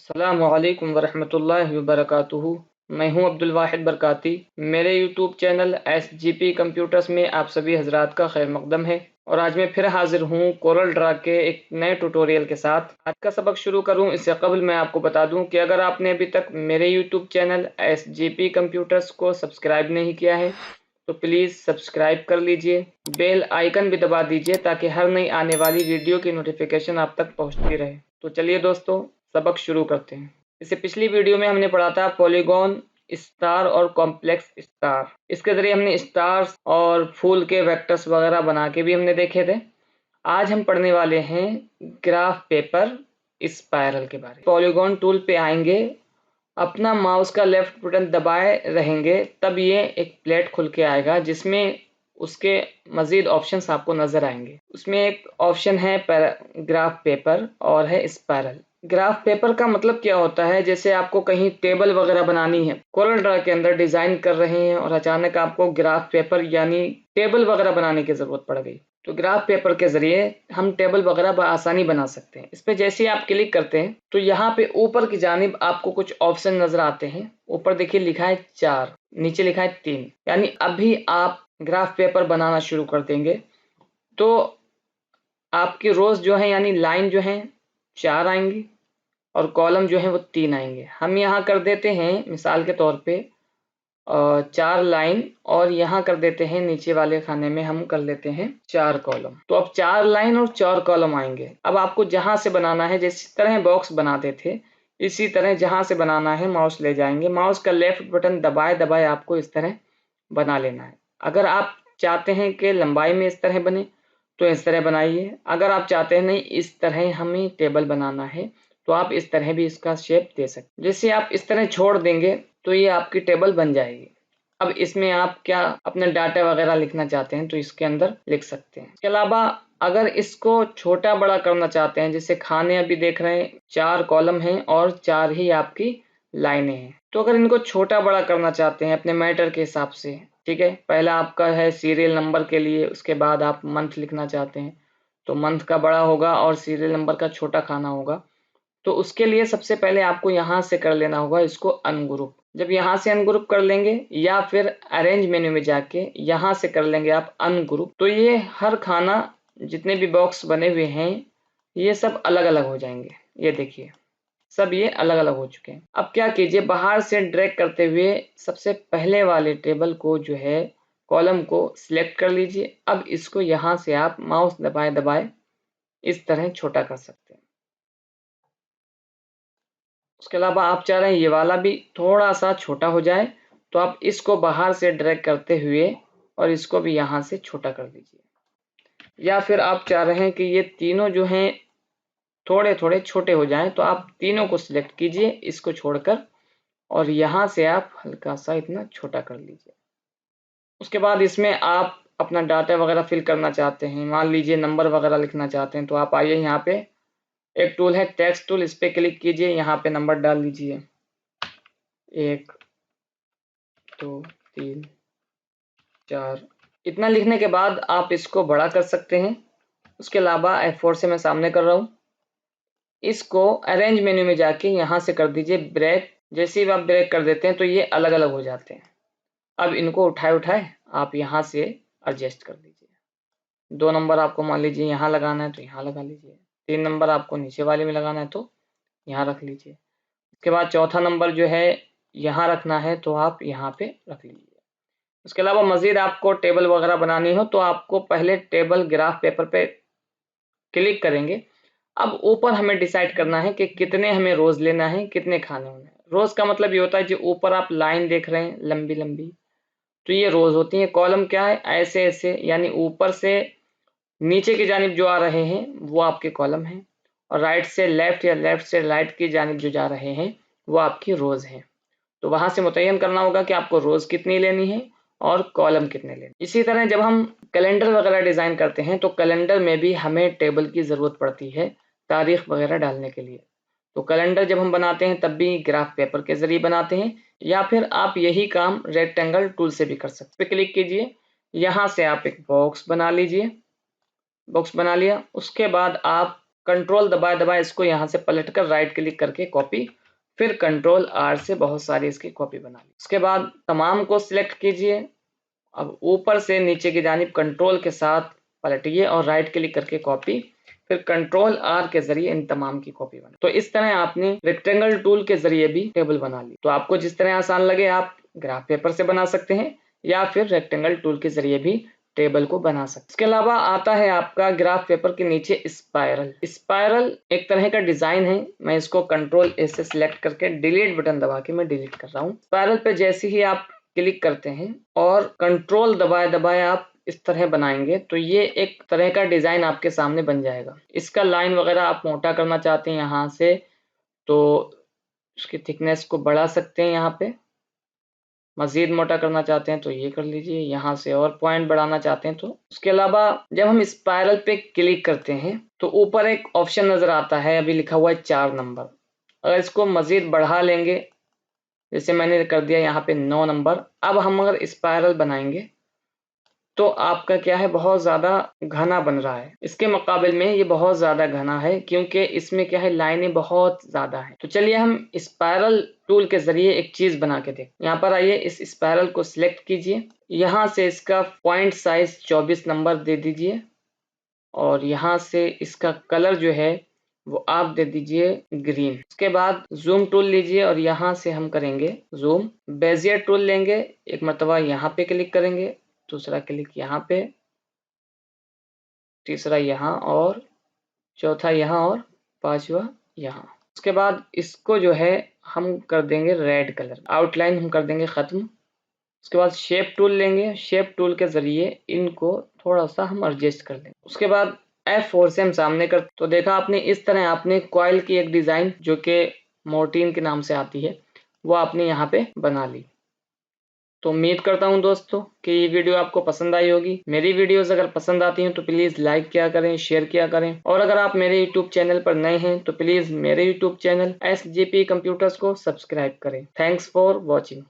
अस्सलामुअलैकुम वरहमतुल्लाहि वबरकातुहू। मैं हूं अब्दुल वाहिद बरकाती। मेरे यूट्यूब चैनल SGP कंप्यूटर्स में आप सभी हजरात का खैर मकदम है और आज मैं फिर हाजिर हूं कोरल ड्रा के एक नए ट्यूटोरियल के साथ। आज का सबक शुरू करूं इससे कबल मैं आपको बता दूं कि अगर आपने अभी तक मेरे यूट्यूब चैनल SGP कंप्यूटर्स को सब्सक्राइब नहीं किया है तो प्लीज़ सब्सक्राइब कर लीजिए, बेल आइकन भी दबा दीजिए ताकि हर नई आने वाली वीडियो की नोटिफिकेशन आप तक पहुंचती रहे। तो चलिए दोस्तों, सबक शुरू करते हैं। इससे पिछली वीडियो में हमने पढ़ा था पॉलीगॉन, स्टार और कॉम्प्लेक्स स्टार। इसके जरिए हमने स्टार्स और फूल के वेक्टर्स वगैरह बना के भी हमने देखे थे। आज हम पढ़ने वाले हैं ग्राफ पेपर स्पाइरल के बारे में। पॉलीगॉन टूल पे आएंगे, अपना माउस का लेफ्ट बटन दबाए रहेंगे, तब ये एक प्लेट खुल के आएगा जिसमें उसके मज़ीद ऑप्शंस आपको नज़र आएंगे। उसमें एक ऑप्शन है ग्राफ पेपर और है स्पाइरल। ग्राफ पेपर का मतलब क्या होता है, जैसे आपको कहीं टेबल वगैरह बनानी है, कोरल ड्रा के अंदर डिज़ाइन कर रहे हैं और अचानक आपको ग्राफ पेपर यानी टेबल वगैरह बनाने की ज़रूरत पड़ गई, तो ग्राफ पेपर के जरिए हम टेबल वगैरह बआसानी बना सकते हैं। इस पर जैसे ही आप क्लिक करते हैं तो यहाँ पे ऊपर की जानिब आपको कुछ ऑप्शन नजर आते हैं। ऊपर देखिए लिखा है 4, नीचे लिखा है 3, यानी अभी आप ग्राफ पेपर बनाना शुरू कर देंगे तो आपकी रोज जो है यानी लाइन जो है 4 आएंगी और कॉलम जो है वो 3 आएंगे। हम यहाँ कर देते हैं मिसाल के तौर पे 4 लाइन और यहाँ कर देते हैं नीचे वाले खाने में हम कर लेते हैं 4 कॉलम। तो अब 4 लाइन और 4 कॉलम आएंगे। अब आपको जहाँ से बनाना है, जिस तरह बॉक्स बनाते थे इसी तरह जहाँ से बनाना है माउस ले जाएंगे। माउस का लेफ्ट बटन दबाए दबाए आपको इस तरह बना लेना है। अगर आप चाहते हैं कि लंबाई में इस तरह बने तो इस तरह बनाइए। अगर आप चाहते हैं नहीं इस तरह हमें टेबल बनाना है तो आप इस तरह भी इसका शेप दे सकते हैं। जैसे आप इस तरह छोड़ देंगे तो ये आपकी टेबल बन जाएगी। अब इसमें आप क्या अपना डाटा वगैरह लिखना चाहते हैं तो इसके अंदर लिख सकते हैं। इसके अलावा अगर इसको छोटा बड़ा करना चाहते हैं, जैसे खाने अभी देख रहे हैं 4 कॉलम हैं और 4 ही आपकी लाइनें हैं, तो अगर इनको छोटा बड़ा करना चाहते हैं अपने मैटर के हिसाब से, ठीक है, पहला आपका है सीरियल नंबर के लिए, उसके बाद आप मंथ लिखना चाहते हैं तो मंथ का बड़ा होगा और सीरियल नंबर का छोटा खाना होगा। तो उसके लिए सबसे पहले आपको यहाँ से कर लेना होगा इसको अनग्रुप। जब यहाँ से अनग्रुप कर लेंगे या फिर अरेंज मेन्यू में जाके यहाँ से कर लेंगे आप अनग्रुप, तो ये हर खाना जितने भी बॉक्स बने हुए हैं ये सब अलग अलग हो जाएंगे। ये देखिए सब ये अलग अलग हो चुके हैं। अब क्या कीजिए, बाहर से ड्रैग करते हुए सबसे पहले वाले टेबल को जो है कॉलम को सिलेक्ट कर लीजिए। अब इसको यहाँ से आप माउस दबाए दबाए इस तरह छोटा कर सकते हैं। उसके अलावा आप चाह रहे हैं ये वाला भी थोड़ा सा छोटा हो जाए तो आप इसको बाहर से ड्रैग करते हुए और इसको भी यहाँ से छोटा कर दीजिए। या फिर आप चाह रहे हैं कि ये तीनों जो हैं थोड़े थोड़े छोटे हो जाएं तो आप तीनों को सिलेक्ट कीजिए इसको छोड़कर और यहाँ से आप हल्का सा इतना छोटा कर लीजिए। उसके बाद इसमें आप अपना डाटा वगैरह फिल करना चाहते हैं, मान लीजिए नंबर वगैरह लिखना चाहते हैं, तो आप आइए यहाँ पे एक टूल है टेक्स्ट टूल, इस पे क्लिक कीजिए, यहाँ पे नंबर डाल दीजिए 1 2 3 4। इतना लिखने के बाद आप इसको बड़ा कर सकते हैं। उसके अलावा F4 से मैं सामने कर रहा हूँ, इसको अरेंज मेन्यू में जाके यहाँ से कर दीजिए ब्रेक। जैसे ही आप ब्रेक कर देते हैं तो ये अलग अलग हो जाते हैं। अब इनको उठाए उठाए आप यहाँ से एडजस्ट कर लीजिए। 2 नंबर आपको मान लीजिए यहाँ लगाना है तो यहाँ लगा लीजिए, 3 नंबर आपको नीचे वाले में लगाना है तो यहाँ रख लीजिए। उसके बाद चौथा नंबर जो है यहाँ रखना है तो आप यहाँ पे रख लीजिए। उसके अलावा मज़ीद आपको टेबल वगैरह बनानी हो तो आपको पहले टेबल ग्राफ पेपर पे क्लिक करेंगे। अब ऊपर हमें डिसाइड करना है कि कितने हमें रोज़ लेना है, कितने खाने होने हैं। रोज़ का मतलब ये होता है जो ऊपर आप लाइन देख रहे हैं लंबी लंबी, तो ये रोज़ होती हैं। कॉलम क्या है, ऐसे ऐसे यानी ऊपर से नीचे की जानिब जो आ रहे हैं वो आपके कॉलम हैं और राइट से लेफ्ट या लेफ्ट से राइट की जानिब जो जा रहे हैं वो आपकी रोज़ हैं। तो वहाँ से मुतय्यन करना होगा कि आपको रोज़ कितनी लेनी है और कॉलम कितने लेने। इसी तरह जब हम कैलेंडर वगैरह डिज़ाइन करते हैं तो कैलेंडर में भी हमें टेबल की ज़रूरत पड़ती है तारीख वगैरह डालने के लिए। तो कैलेंडर जब हम बनाते हैं तब भी ग्राफ पेपर के ज़रिए बनाते हैं, या फिर आप यही काम रेक्टेंगल टूल से भी कर सकते हैं। पे क्लिक कीजिए, यहाँ से आप एक बॉक्स बना लीजिए। बॉक्स बना लिया, उसके बाद आप कंट्रोल दबाए दबाए इसको यहाँ से पलट कर राइट क्लिक करके कॉपी, फिर कंट्रोल आर से बहुत सारी इसकी कॉपी बना ली। उसके बाद तमाम को सिलेक्ट कीजिए। अब ऊपर से नीचे की जानिब कंट्रोल के साथ पलटिए और राइट क्लिक करके कॉपी, फिर कंट्रोल आर के जरिए इन तमाम की कॉपी बना। तो इस तरह आपने रेक्टेंगल टूल के जरिए भी टेबल बना ली। तो आपको जिस तरह आसान लगे आप ग्राफ पेपर से बना सकते हैं या फिर रेक्टेंगल टूल के जरिए भी टेबल को बना सकते हैं। इसके अलावा आता है आपका ग्राफ पेपर के नीचे स्पाइरल। स्पाइरल एक तरह का डिजाइन है। मैं इसको कंट्रोल ए से सिलेक्ट करके डिलीट बटन दबा के मैं डिलीट कर रहा हूँ। स्पाइरल पे जैसे ही आप क्लिक करते हैं और कंट्रोल दबाए दबाए आप इस तरह बनाएंगे तो ये एक तरह का डिजाइन आपके सामने बन जाएगा। इसका लाइन वगैरह आप मोटा करना चाहते हैं यहाँ से तो उसकी थिकनेस को बढ़ा सकते हैं, यहाँ पे मजीद मोटा करना चाहते हैं तो ये कर लीजिए, यहाँ से और पॉइंट बढ़ाना चाहते हैं तो। उसके अलावा जब हम स्पाइरल पे क्लिक करते हैं तो ऊपर एक ऑप्शन नजर आता है, अभी लिखा हुआ है 4 नंबर। अगर इसको मजीद बढ़ा लेंगे, जैसे मैंने कर दिया यहाँ पे 9 नंबर, अब हम अगर स्पाइरल बनाएंगे तो आपका क्या है बहुत ज्यादा घना बन रहा है। इसके मुकाबले में ये बहुत ज्यादा घना है क्योंकि इसमें क्या है लाइनें बहुत ज्यादा है। तो चलिए हम स्पाइरल टूल के जरिए एक चीज बना के देखें। यहाँ पर आइए, इस स्पाइरल को सिलेक्ट कीजिए, यहाँ से इसका पॉइंट साइज 24 नंबर दे दीजिए और यहाँ से इसका कलर जो है वो आप दे दीजिए ग्रीन। उसके बाद जूम टूल लीजिए और यहाँ से हम करेंगे जूम। बेजियर टूल लेंगे, एक मरतबा यहाँ पे क्लिक करेंगे, दूसरा क्लिक यहाँ पे, तीसरा यहाँ और चौथा यहाँ और पांचवा यहाँ। उसके बाद इसको जो है हम कर देंगे रेड कलर, आउटलाइन हम कर देंगे खत्म। उसके बाद शेप टूल लेंगे, शेप टूल के जरिए इनको थोड़ा सा हम एडजस्ट कर देंगे। उसके बाद F4 से हम सामने कर, तो देखा आपने इस तरह आपने कॉइल की एक डिजाइन जो कि मोर्टीन के नाम से आती है वो आपने यहाँ पे बना ली। तो उम्मीद करता हूँ दोस्तों कि ये वीडियो आपको पसंद आई होगी। मेरी वीडियोस अगर पसंद आती हैं तो प्लीज़ लाइक किया करें, शेयर किया करें, और अगर आप मेरे यूट्यूब चैनल पर नए हैं तो प्लीज़ मेरे यूट्यूब चैनल SGP कंप्यूटर्स को सब्सक्राइब करें। Thanks for watching.